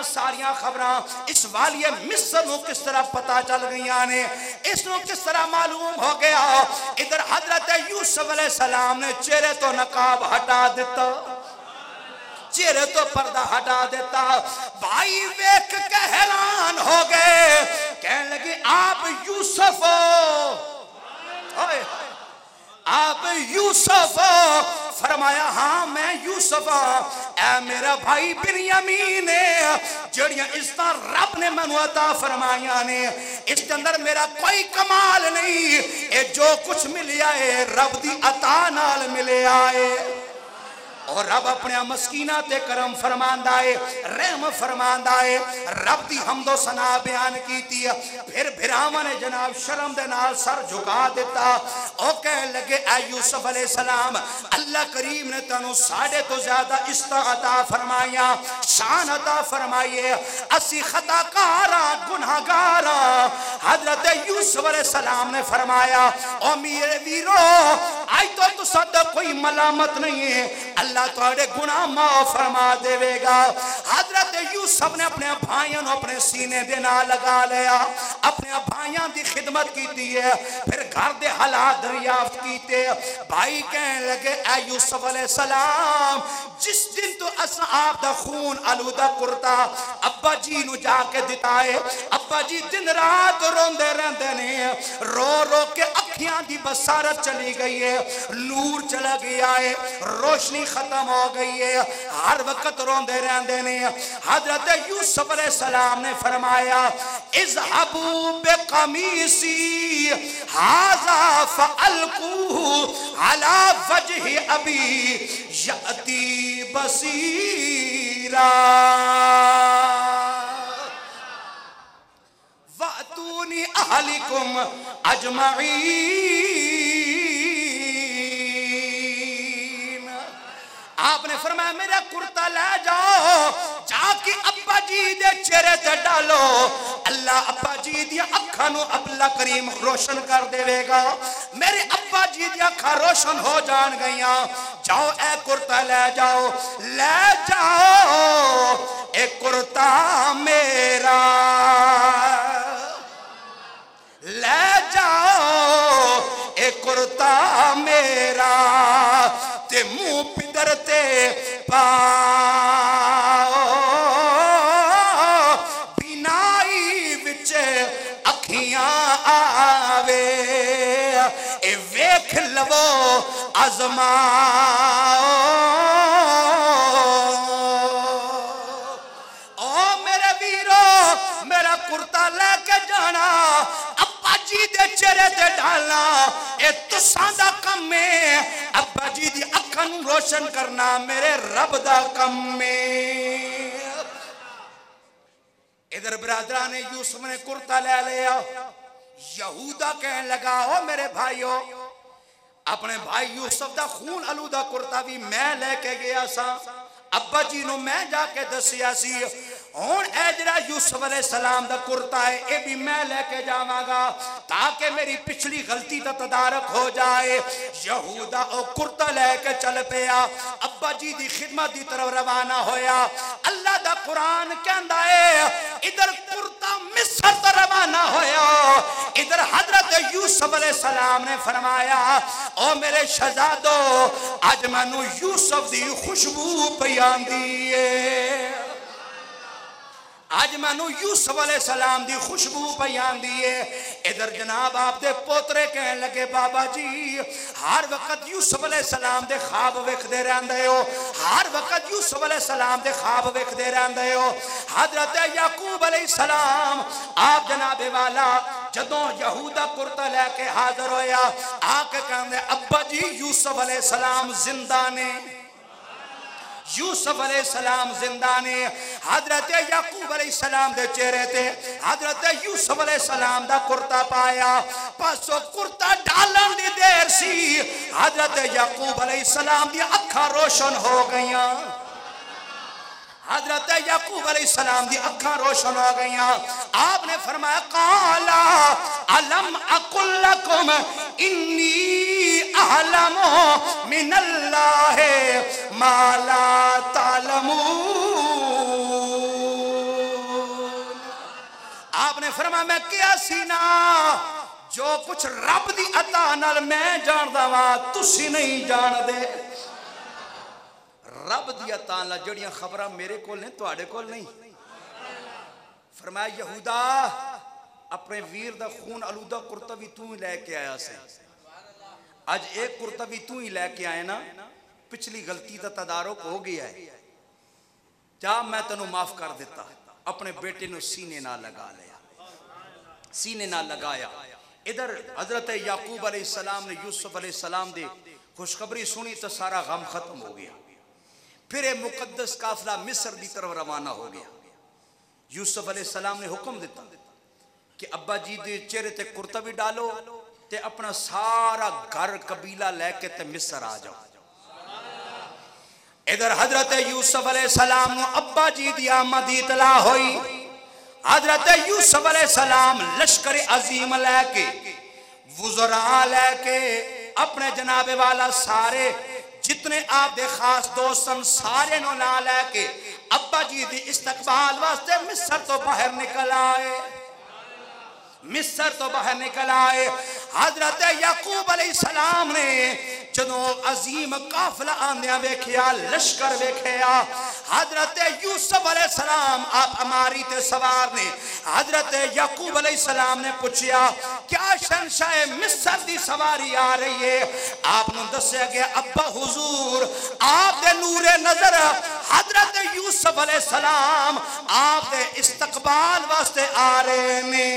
ساریاں خبراں اس والی مصر نو کس طرح پتا چل گئیاں نے اس نو کس طرح معلوم ہو گیا ادھر حضرت یوسف علیہ السلام نے چہرے تو نقاب ہٹا دیتا چہرے تو پردہ ہٹا دیتا. بھائی ویکھ کے حیران ہو گئے, کہنے لگے آپ یوسف ہو؟ آپ یوسف ہو؟ فرمایا ہاں میں یوسف ہوں. اے میرا بھائی بنیامین ہے, جڑیاں اس طرح رب نے منو عطا فرمایا نے, اس کے اندر میرا کوئی کمال نہیں, اے جو کچھ ملیا ہے رب دی عطا نال ملیا ہے. اور رب اپنے مسکینہ تے کرم فرماندہ ہے, رحم فرماندہ ہے. رب دی حمد و ثنا بیان کیتی ہے. پھر بھراواں نے جناب شرم دے نال سر جھکا دیتا. او کہنے لگے اے یوسف علیہ السلام, اللہ کریم نے تانوں ساڑھے تو زیادہ عزت عطا فرمایا, شان عطا فرمائیے. اسی خطا کارا گناہگارا. حضرت یوسف علیہ السلام نے فرمایا او میرے ویرو, آئی تو تساں کوئی ملامت نہیں ہے, اللہ تھوڑے گناہ معاف فرما دے گا. حضرت یوسف نے اپنے بھائیوں اپنے سینے دے نال لگا لیا, اپنے بھائیوں دی خدمت کیتی ہے. پھر گھر دے حالات دریافت کیتے. بھائی کہنے لگے اے یوسف علیہ السلام, جس دن تو اساں آپ دا خون آلودہ کرتا ابا جی نو جا کے دتا ہے, ابا جی دن رات روندے رہندے نے, رو رو کے اکھیاں دی بصارت چلی گئی ہے, نور چلا گیا ہے, روشنی ختم ہو گئی ہے, ہر وقت روندے رہندے نے. حضرت یوسف علیہ السلام نے فرمایا اذهبوا بقمیصی ھذا فالقوه على وجه ابی یأتی بصیرا واتونی اہلکم اجمعین. آپ نے فرمایا میرا کرتا لے جاؤ, جا کے ابا جی دے چہرے تے ڈالو, اللہ ابا جی دی اکھاں نو اللہ کریم روشن کر دے گا. میرے ابا جی دی اکھاں روشن ہو جان گئیاں. جاؤ اے کرتا لے جاؤ, لے جاؤ اے کرتا میرا, لے جاؤ اے کرتا میرا, تے منہ پدر تے پاؤ, بینائی وچ اکھیاں آوے, اے ویکھ لو آزماؤ. او میرے ویرو, میرا کرتا لے کے جانا, ابا جی دے چہرے تے ڈالنا, اے تساں دا کم ہے. ابا جی دی اکھاں نوں روشن کرنا میرے رب دا کم ہے. ادھر برادران یوسف نے کرتا لے لیا. یہودا کہنے لگا او میرے بھائیو, اپنے بھائی یوسف دا خون آلودہ کرتا بھی میں لے کے گیا سا, ابا جی نو میں جا کے دسیا سی, ہون اے جڑا یوسف علیہ السلام دا کرتا ہے اے بھی میں لے کے جاواں گا تاکہ میری پچھلی غلطی دا تدارک ہو جائے. یہودا او کرتا لے کے چل پیا, ابا جی دی خدمت دی طرف روانہ ہویا. اللہ دا قرآن کہندا ہے ادھر کرتا مصر تے روانہ ہویا, ادھر حضرت یوسف علیہ السلام نے فرمایا او میرے شہزادو, اج مینوں یوسف دی خوشبو پئی آندی ہے, آج مانو یوسف علیہ السلام دی خوشبو بیان دیئے. ادھر جناب آپ دے پوترے کہنے لگے بابا جی ہر وقت یوسف علیہ السلام دے خواب ویکھ دے رہندے ہو, ہر وقت یوسف علیہ السلام دے خواب ویکھ دے رہندے ہو. حضرت یعقوب علیہ السلام آپ جناب والا جدوں یہودا کرتا لے کے حاضر ہویا, آکے کہندے ابا جی یوسف علیہ السلام زندہ نے, یوسف علیہ السلام زندہ نے. حضرت یعقوب علیہ السلام دے چہرے تے حضرت یوسف علیہ السلام دا کرتا پایا, پاسو کرتا ڈالن دی دیر سی, حضرت یعقوب علیہ السلام دی اکھاں روشن ہو گئیاں, حضرت یعقوب علیہ السلام دی اکھاں روشن ہو گئیاں. آپ نے فرمایا قالا علم اقل لکم انی اعلم من اللہ ما لا تعلمون. آپ نے فرمایا میں کیا سینا, جو کچھ رب دی عطا نال میں جان دا وا تسی نہیں جان دے. رب دیا تعالی جڑیاں خبراں میرے کول نے تواڈے کول نہیں. فرمایا یہودا اپنے ویر دا خون آلودہ کرتا بھی تو ہی لے کے آیا سے. آج ایک کرتا بھی تو ہی لے کے آئے نا, پچھلی غلطی دا تدارک ہو گیا ہے. جا میں تنو معاف کر دیتا. اپنے بیٹے نو سینے نہ لگا لیا, سینے نہ لگایا. ادھر حضرت یعقوب علیہ السلام نے یوسف علیہ السلام دے خوشخبری سنی تو سارا غم ختم ہو گیا. پھر ایک مقدس قافلہ مصر دی طرف روانہ ہو گیا. یوسف علیہ السلام نے حکم دیتا کہ ابا جی دے چہرے تے کرتا بھی ڈالو تے اپنا سارا گھر قبیلہ لے کے تے مصر آ جاؤ. ادھر حضرت یوسف علیہ السلام نو ابا جی دی آمد دی اطلاع ہوئی. حضرت یوسف علیہ السلام لشکر عظیم لے کے, وزراء لے کے, اپنے جناب والا سارے جتنے آپ دے خاص دوستن سارے نو لا لے کے ابا جی دی استقبال واسطے مصر تو باہر نکل آئے. مصر تو باہر نکل آئے. حضرت یعقوب علیہ السلام نے جدوں عظیم قافلہ آندیاں ویکھیا, لشکر ویکھیا, حضرت یوسف علیہ السلام آپ ہماری تے سوار نے. حضرت یعقوب علیہ السلام نے پوچھیا کیا شہنشاہ مصر دی سواری آ رہی ہے؟ آپ نے دسیا گیا ابا حضور آپ دے نور نظر حضرت یوسف علیہ السلام آپ دے استقبال واسطے آ رہے نے,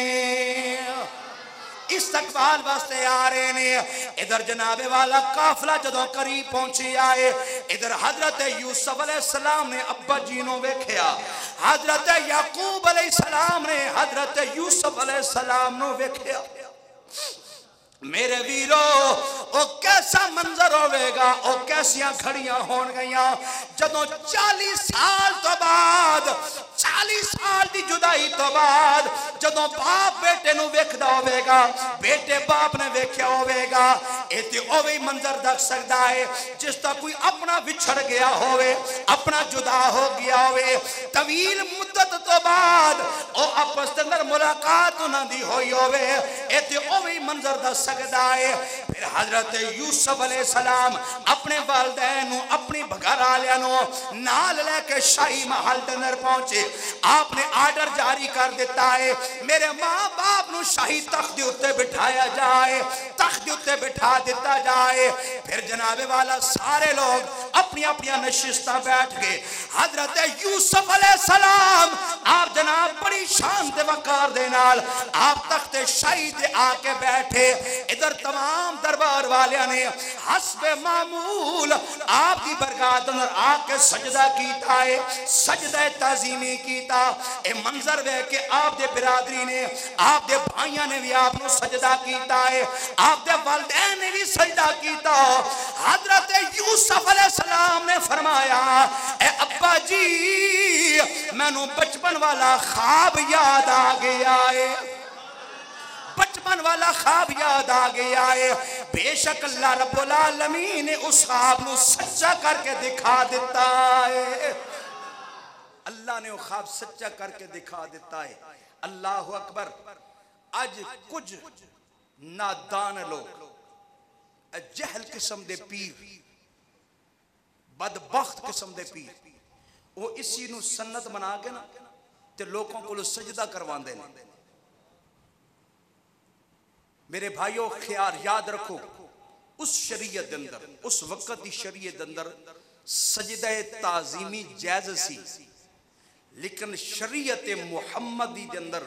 استقبال واسطے آ رہے نے. ادھر جناب والا قافلہ جدوں قریب پہنچی آئے, ادھر حضرت یوسف علیہ السلام نے ابا جی نو ویکھیا. حضرت یعقوب علیہ السلام نے حضرت یوسف علیہ السلام نو ویکھیا. میرے ویرو او کیسا منظر ہوئے گا, او کیسیاں کھڑیاں ہون گئیاں جدوں 40 سال تو بعد, 40 سال دی جدائی تو بعد جدوں باپ بیٹے نو ویکھدا ہوئے گا, بیٹے باپ نے ویکھیا ہوئے گا. اے تے اوہی منظر دکھ سکدا ہے جس تا کوئی اپنا وچھڑ گیا ہوئے, اپنا جدا ہو گیا ہوئے. طویل مدت تو بعد او آپس دے اندر ملاقات انہاں دی ہوئی ہوئے. اے تے اوہی منظر دکھ سکدا ہے. پھر حضرت یوسف علیہ السلام اپنے والدین نو, اپنی بھگار آلیاں نو نال لے کے شاہی محل دے اندر پہنچے. آپ نے آرڈر جاری کر دیتا ہے میرے ماں باپ نو شاہی تخت دے اتے بٹھایا جائے, تخت دے اتے بٹھا دیتا جائے. پھر جناب والا سارے لوگ اپنی اپنی نشستہ بیٹھ گئے. حضرت یوسف علیہ السلام آپ جناب بڑی شان دے وقار دے نال آپ تخت شاہی دے آ کے بیٹھے. ادھر تمام دربار والیاں نے حسب معمول آپ کی برکات اندر آ کے سجدہ کیتا ہے, سجدہ تعظیمی کیتا. اے منظر وے کہ آپ دے برادری نے, آپ دے بھائیاں نے بھی آپ نو سجدہ کیتا ہے, آپ دے والدین نے بھی سجدہ کیتا. حضرت یوسف علیہ السلام نے فرمایا اے ابا جی میں نو بچپن والا خواب یاد آ گیا ہے, بچپن والا خواب یاد آ گیا ہے. بے شک اللہ رب العالمین نے اس خواب نو سچا کر کے دکھا دیتا ہے. اللہ نے وہ خواب سچا کر کے دکھا دیتا ہے. اللہ اکبر. آج کچھ نادان لوگ, جہل قسم دے پیر, بدبخت قسم دے پیر, وہ اسی نو سنت بنا کے نا تے لوگوں کو سجدہ کروان دے. میرے بھائیوں خیال یاد رکھو, اس شریعت اندر, اس وقت دی شریعت اندر سجدہ تعظیمی جائز سی, لیکن شریعت محمدی دے اندر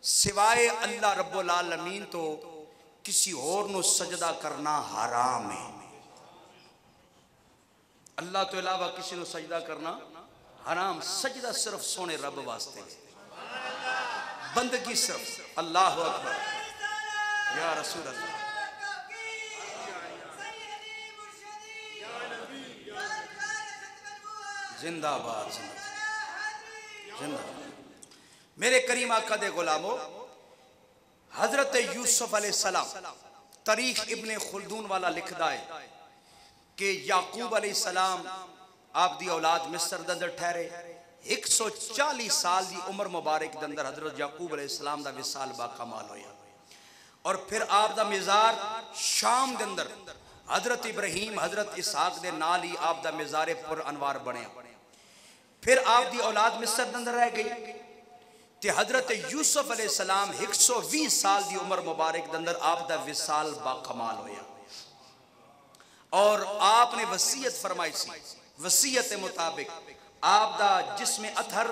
سوائے اللہ رب العالمین تو کسی اور نو سجدہ کرنا حرام ہے. اللہ تو علاوہ کسی نو سجدہ کرنا حرام. سجدہ صرف سونے رب واسطے, بندگی صرف. اللہ اکبر یا رسول اللہ. زندہ باد, زندہ. میرے کریم آقا دے غلامو, حضرت یوسف علیہ السلام, تاریخ ابن خلدون والا لکھدا ہے کہ یعقوب علیہ السلام آپ دی اولاد مصر دندر ٹھہرے. 140 سال دی عمر مبارک دندر حضرت یعقوب علیہ السلام دا وصال با کمال ہویا, اور پھر آپ دا مزار شام دندر حضرت ابراہیم حضرت اسحاق دے نال ہی آپ دا مزار پر انوار بنیا. پھر آپ دی اولاد مصر دے اندر رہ گئی تے حضرت یوسف علیہ السلام 120 سال دی عمر مبارک دے اندر آپ دا وصال با کمال ہویا اور آپ نے وصیت فرمائی سی. وصیت مطابق آپ دا جسم اطہر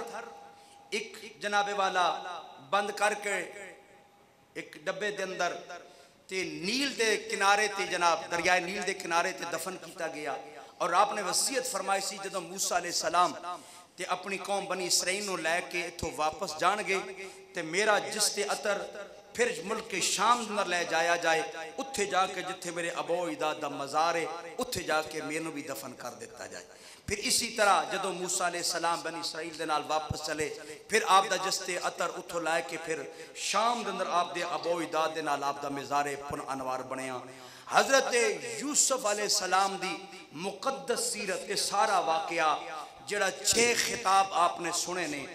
ایک جناب والا بند کر کے ایک ڈبے دے اندر تے نیل دے کنارے تے جناب دریائے نیل دے کنارے تے دفن کیتا گیا. اور آپ نے وصیت فرمائی سی جدو موسیٰ علیہ السلام تے اپنی قوم بنی اسرائیل نو لے کے اتھو واپس جان گئے تے میرا جس تے اطر پھر ملک کے شام دنر لے جایا جائے اتھے جا کے جتھے میرے ابو اجداد دا مزار ہے اتھے جا کے میرے بھی دفن کر دیتا جائے. پھر اسی طرح جدو موسیٰ علیہ السلام بنی اسرائیل دے نال واپس چلے پھر آپ دا جستے اطر اتھو لائے کے پھر شام دندر آپ دے ابو اجداد دے نال آپ دا مزار پن انوار بنیا. حضرت یوسف علیہ السلام دی مقدس سیرت کے سارا واقعہ جڑا 6 خطاب آپ نے سنے نے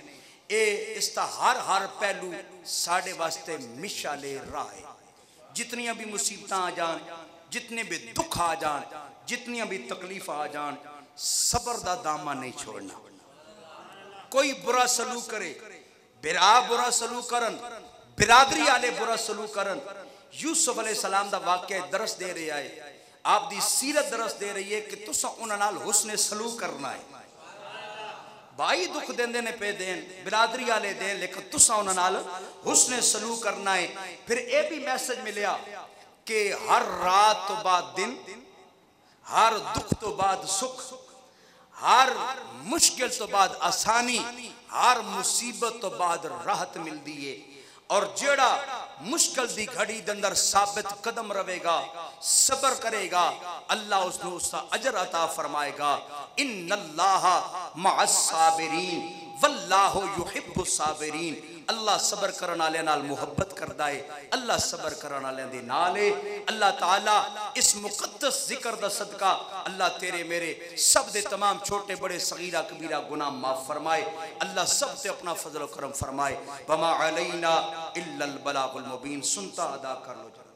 اے اس تا ہر پہلو ساڑھے واسطے مشعلِ راہ ہے. جتنیاں بھی مصیبتاں آ جان جتنے بھی دکھ آ جان جتنیاں بھی تکلیف آ جان صبر دا دامہ نہیں چھوڑنا. کوئی برا سلوک کرے برا برا سلوک کرن برادری آلے برا سلوک کرن یوسف علیہ السلام دا واقعہ درس دے رہے آئے آپ دی سیرت درس دے رہی ہے کہ تسا انہاں نال حسن سلوک کرنا ہے. بھائی دکھ دین دینے پہ دین برادری آلے دین لیکن تسا انہاں نال حسن سلوک کرنا ہے. پھر اے بھی میسج ملیا کہ ہر رات تو بعد دن ہر دکھ تو بعد سکھ ہر مشکل تو بعد آسانی ہر مصیبت تو بعد راحت مل دیئے. اور جیڑا مشکل دی گھڑی دندر ثابت قدم روے گا صبر کرے گا اللہ اس نے اس کا اجر عطا فرمائے گا. ان اللہ مع الصابرین واللہ یحب الصابرین. اللہ صبر کرنا لے نال محبت کردہ ہے اللہ صبر کرنا لے دے نالے. اللہ تعالیٰ اس مقدس ذکر دا صدقہ اللہ تیرے میرے سب دے تمام چھوٹے بڑے صغیرہ کبیرہ گناہ معاف فرمائے. اللہ سب تے اپنا فضل و کرم فرمائے. وما علینا الا البلاغ المبین. سنتا ادا کر لو جناب.